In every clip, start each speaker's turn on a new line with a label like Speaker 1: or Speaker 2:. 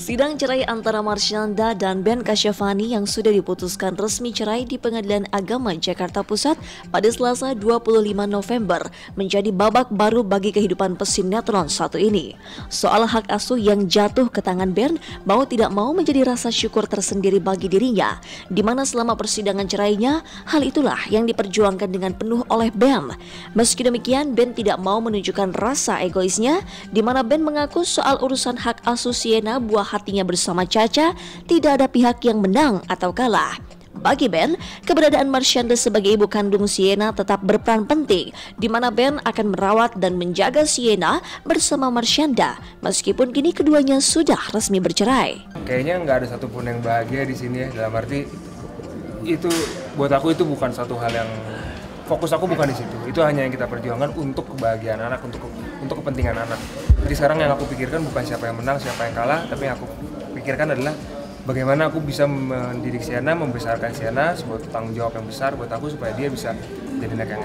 Speaker 1: Sidang cerai antara Marsyanda dan Ben Kasyafani yang sudah diputuskan resmi cerai di Pengadilan Agama Jakarta Pusat pada Selasa 25 November menjadi babak baru bagi kehidupan pesinetron satu ini. Soal hak asuh yang jatuh ke tangan Ben mau tidak mau menjadi rasa syukur tersendiri bagi dirinya, di mana selama persidangan cerainya, hal itulah yang diperjuangkan dengan penuh oleh Ben. Meski demikian, Ben tidak mau menunjukkan rasa egoisnya, di mana Ben mengaku soal urusan hak asuh Sienna buah hatinya bersama Caca, tidak ada pihak yang menang atau kalah. Bagi Ben, keberadaan Marsyanda sebagai ibu kandung Sienna tetap berperan penting, di mana Ben akan merawat dan menjaga Sienna bersama Marsyanda, meskipun kini keduanya sudah resmi bercerai.
Speaker 2: Kayaknya nggak ada satupun yang bahagia di sini ya, dalam arti itu buat aku itu bukan satu hal yang fokus aku bukan di situ. Itu hanya yang kita perjuangkan untuk kebahagiaan anak, untuk kepentingan anak. Jadi sekarang yang aku pikirkan bukan siapa yang menang, siapa yang kalah, tapi yang aku pikirkan adalah bagaimana aku bisa mendidik Sienna, membesarkan Sienna, sebuah tanggung jawab yang besar buat aku supaya dia bisa menjadi anak yang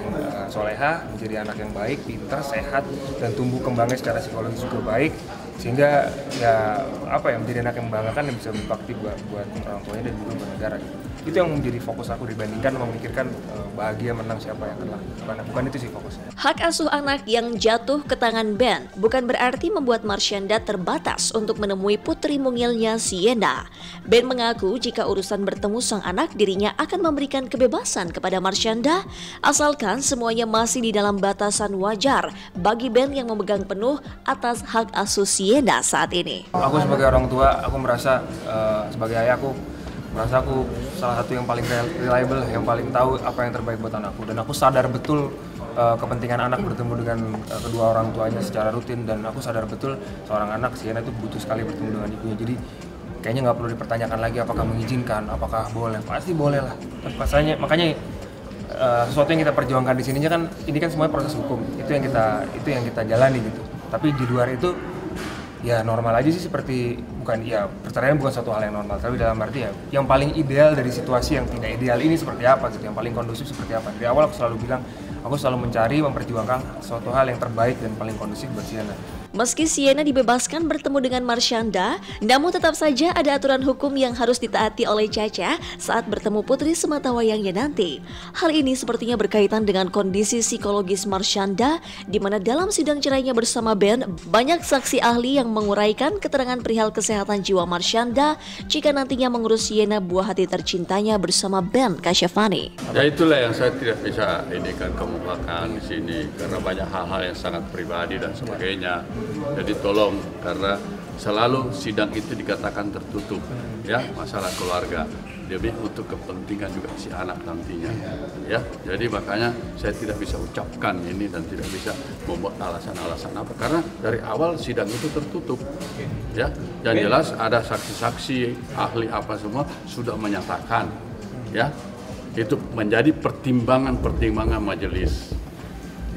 Speaker 2: soleha, menjadi anak yang baik, pintar, sehat, dan tumbuh kembangnya secara psikologis juga baik, sehingga ya menjadi anak yang membanggakan dan bisa berbakti buat orang tuanya dan juga buat negara. Itu yang menjadi fokus aku dibandingkan memikirkan bahagia menang siapa yang kalah. Bukan itu sih fokusnya.
Speaker 1: Hak asuh anak yang jatuh ke tangan Ben bukan berarti membuat Marsyanda terbatas untuk menemui putri mungilnya Sienna. Ben mengaku jika urusan bertemu sang anak, dirinya akan memberikan kebebasan kepada Marsyanda asalkan semuanya masih di dalam batasan wajar bagi Ben yang memegang penuh atas hak asuh Sienna saat ini.
Speaker 2: Aku sebagai orang tua, aku merasa sebagai ayah aku salah satu yang paling reliable, yang paling tahu apa yang terbaik buat anakku, dan aku sadar betul kepentingan anak bertemu dengan kedua orang tuanya secara rutin, dan aku sadar betul seorang anak Sienna itu butuh sekali bertemu dengan ibunya. Jadi kayaknya nggak perlu dipertanyakan lagi apakah mengizinkan, apakah boleh, pasti boleh lah. Makanya sesuatu yang kita perjuangkan di sininya kan ini kan semuanya proses hukum, itu yang kita jalani gitu. Tapi di luar itu ya normal aja sih, seperti perceraian bukan suatu hal yang normal, tapi dalam arti ya yang paling ideal dari situasi yang tidak ideal ini seperti apa gitu, yang paling kondusif seperti apa. Dari awal aku selalu bilang, aku selalu mencari, memperjuangkan suatu hal yang terbaik dan paling kondusif buat Sienna.
Speaker 1: Meski Sienna dibebaskan bertemu dengan Marsyanda, namun tetap saja ada aturan hukum yang harus ditaati oleh Caca saat bertemu putri sematawayangnya nanti. Hal ini sepertinya berkaitan dengan kondisi psikologis Marsyanda, di mana dalam sidang cerainya bersama Ben, banyak saksi ahli yang menguraikan keterangan perihal kesehatan jiwa Marsyanda jika nantinya mengurus Sienna buah hati tercintanya bersama Ben Kasyafani.
Speaker 3: Ya itulah yang saya tidak bisa kemukakan di sini karena banyak hal-hal yang sangat pribadi dan sebagainya. Jadi tolong, karena selalu sidang itu dikatakan tertutup, ya, masalah keluarga, demi untuk kepentingan juga si anak nantinya, ya. Jadi makanya saya tidak bisa ucapkan ini dan tidak bisa membuat alasan-alasan apa, karena dari awal sidang itu tertutup, ya. Dan jelas ada saksi-saksi, ahli apa semua sudah menyatakan, ya, itu menjadi pertimbangan majelis,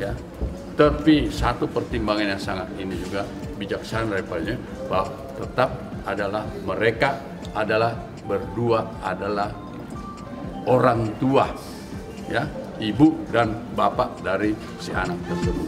Speaker 3: ya. Tapi satu pertimbangan yang sangat ini juga bijaksana daripadanya, bahwa tetap adalah mereka adalah berdua adalah orang tua, ya, ibu dan bapak dari si anak tersebut.